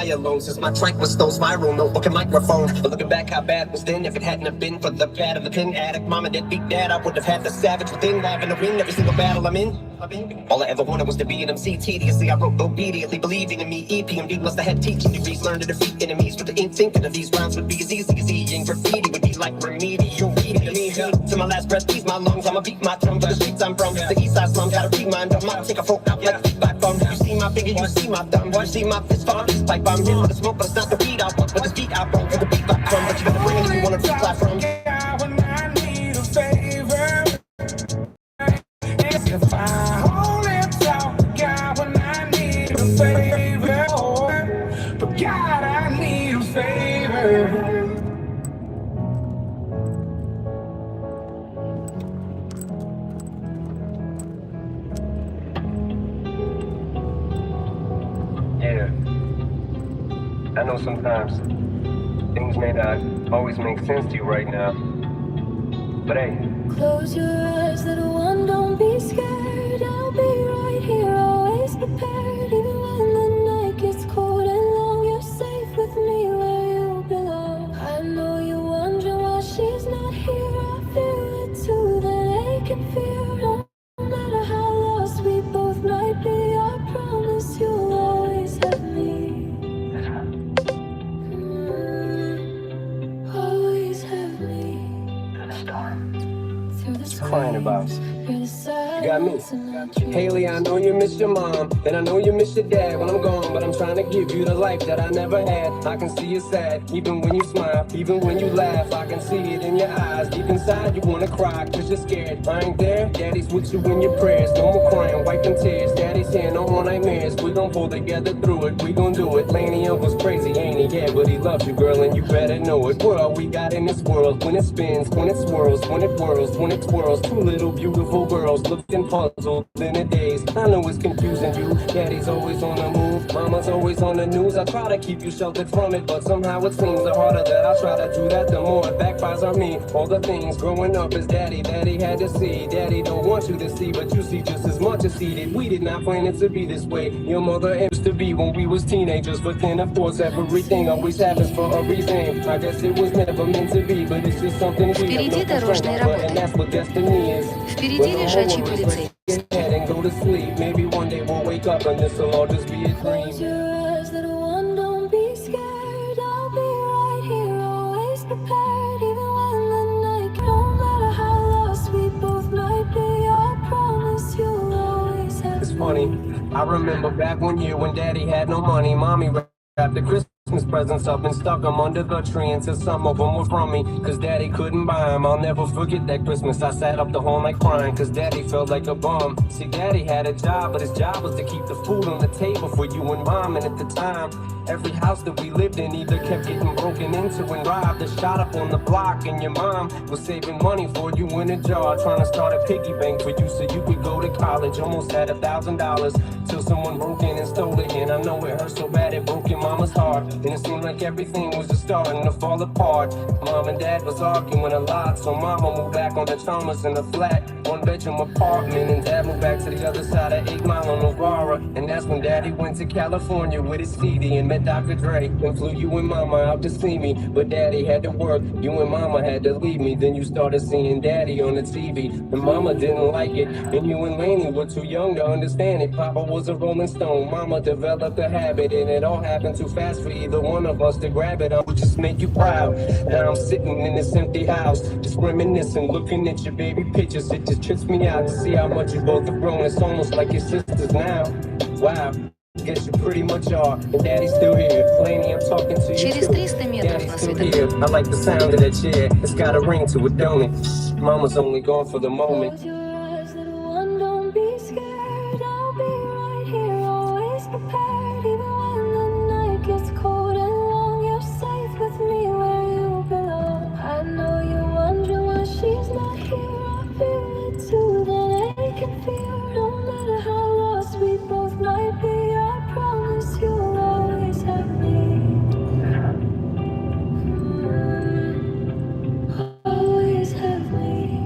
I alone? Since my track was so spiral, no fucking microphone. But looking back, how bad was then? If it hadn't have been for the pad of the pen addict, mama that beat dad, I would have had the savage within, having to win every single battle I'm in. All I ever wanted was to be an MC. Tediously, I wrote obediently, believing in me. EPMD must have had teaching degrees, learned to defeat enemies with the ink thinking of these rhymes would be as easy as eating graffiti would be like remedial reading to me. To my last breath, these my lungs. I'ma beat my drum to the streets I'm from. The east side slum, gotta remind them. I'll take a folk out like a beat by bum. You see my finger, you see my thumb. You see my fist fall, this pipe I'm in for the smoke, but it's not the weed I want. But this beat I want for the beat I come. But you gotta bring it if you wanna reply from. When I need a favor, if I only talk to God when I need a favor, but God, I need a favor. Yeah, I know sometimes things may not always make sense to you right now, but hey. Close your eyes, little one, don't be scared. I'll be right here, always prepared. Even when the night gets cold and long, you're safe with me where you belong. I know you're wondering why she's not here. I feel it too, that ache and fear. No matter how lost we both might be, I promise you'll always have me. Always have me. Crying about. You got me. Haley, I know you miss your mom, and I know you miss your dad when I'm gone, but I'm trying to give you the life that I never had. I can see you sad, even when you smile, even when you laugh. I can see it in your eyes, deep inside you wanna cry, cause you're scared. I ain't there, daddy's with you in your prayers. No more crying, wiping tears, daddy's here, no more nightmares. We gon' pull together through it, we gon' do it. Laney uncle's crazy, ain't he? Yeah, but he loves you, girl, and you better know it. What all we got in this world, when it spins, when it swirls, when it whirls, when it twirls. Two little beautiful girls looking puzzled in a daze. I know it's confusing you. Daddy's always on the move, mama's always on the news. I try to keep you sheltered from it, but somehow it seems the harder that I try to do that, the more it backfires on me. All the things growing up as daddy had to see. Daddy don't want you to see, but you see just as much as he did. We did not plan it to be this way. Your mother used to be when we was teenagers, but then of course everything always happens for a reason. I guess it was never meant to be, but it's just something we have Впереди no control дорожные over, работы. and that's what destiny is. Впереди лежачий полицейский. And go to sleep. Maybe one day we'll wake up and this will all just be a Close dream. your eyes, little one, don't be scared. I'll be right here, always prepared. Even when the night, no matter how lost we both might be, I promise you'll always have It's funny, I remember back one year when daddy had no money. Mommy wrapped the Christmas presents up and stuck them under the tree until some of them were from me, cause daddy couldn't buy them. I'll never forget that Christmas. I sat up the whole night crying cause daddy felt like a bum. See, daddy had a job, but his job was to keep the food on the table for you and mom. And at the time, every house that we lived in either kept getting broken into and robbed or shot up on the block. And your mom was saving money for you in a jar, trying to start a piggy bank for you so you could go to college. Almost had $1,000 till someone broke in and stole it. And I know it hurt so bad it broke your mama's heart. And it seemed like everything was just starting to fall apart. Mom and dad was arguing a lot, so mama moved back on the Thomas in a flat, one-bedroom apartment. And dad moved back to the other side of 8 Mile on Novara. And that's when daddy went to California with his CD and met Dr. Dre. And flew you and mama out to see me, but daddy had to work, you and mama had to leave me. Then you started seeing daddy on the TV, and mama didn't like it. And you and Laney were too young to understand it. Papa was a Rolling Stone, mama developed a habit, and it all happened too fast for either one of us to grab it. I would just make you proud. Now I'm sitting in this empty house, just reminiscing, looking at your baby pictures. It just trips me out to see how much you both have grown. It's almost like your sisters now. Wow. Guess you pretty much are, and daddy's still here. Laney, I'm talking to you. Через 300 метров на светофоре. I like the sound of that chair. It's got a ring to it, don't it? Mama's only gone for the moment. Close your eyes, little one, don't be scared. I'll be right here, always prepared. Even when the night gets cold and long, you're safe with me where you belong. I know you're wondering why she's not here. I feel it too, that ache and fear. No matter how lost we both might be, I promise you'll always have me. Always have me.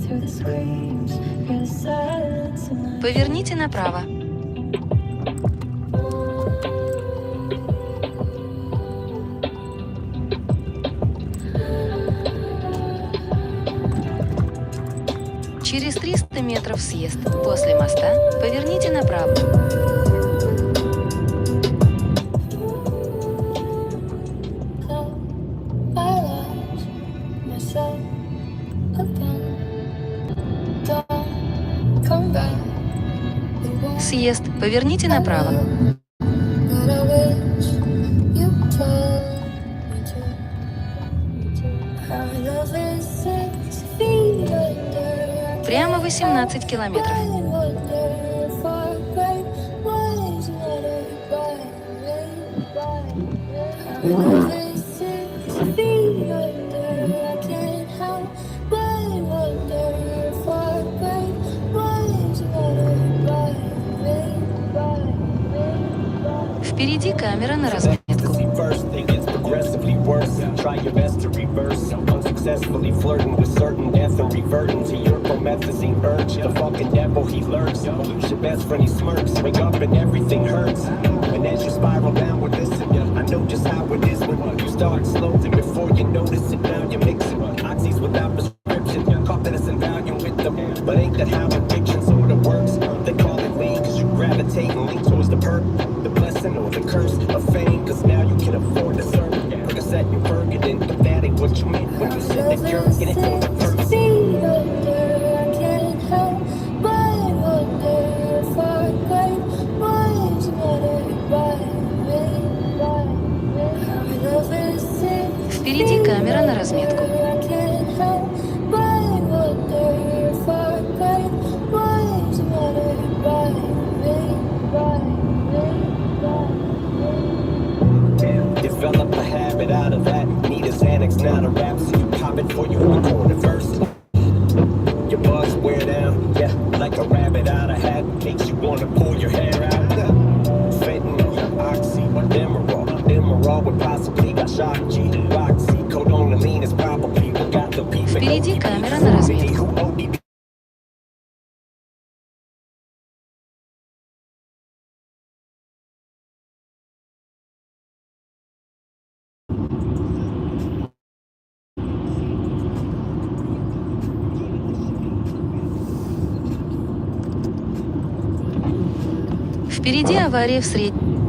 Through the screams, hear the silence of night. Поверните направо. Через 300 метров съезд. После моста поверните направо. I lost myself again. Don't come back. It won't Съезд. Поверните направо. But I wish you told me to. Our love is 6 feet under. Прямо 18 километров. I wonder if our great waves water by Our love is 6 feet under. I can't help but wonder if our great waves water by Впереди камера на разметку. First thing gets progressively worse. Try your best to reverse. Unsuccessfully flirting with certain death and reverting to your promethazine urge. The fucking devil, he lurks. Lose your best friend, he smirks. Wake up and everything hurts. And as you spiral downward, listen, I know just how it is when you start slowly. Before you notice it, now you're mixing oxys without prescription. Confidence and value with them. But ain't that how addiction sort of works? They call it lean cause you gravitate and lean towards the perk. The blessing or the curse of fame, cause now you can afford to serve. Percocet and Percodan, but that ain't what you meant when you said that you're in it for the purpose. I can't help but wonder if our great waves water by Our love is 6 Впереди камера на разметку. I can't help but wonder if our great waves water by Develop a habit out of that. Need a Xanax, not a rap, so you pop it for you record a verse. Your buzz wear down, yeah, like a rabbit out of hat. Makes you wanna pull your hair out. Fentanyl, oxy, Demerol would possibly got shot. G, Roxy, codolamine is probably what got the beef. Впереди камера на разметку. Впереди авария в среднем.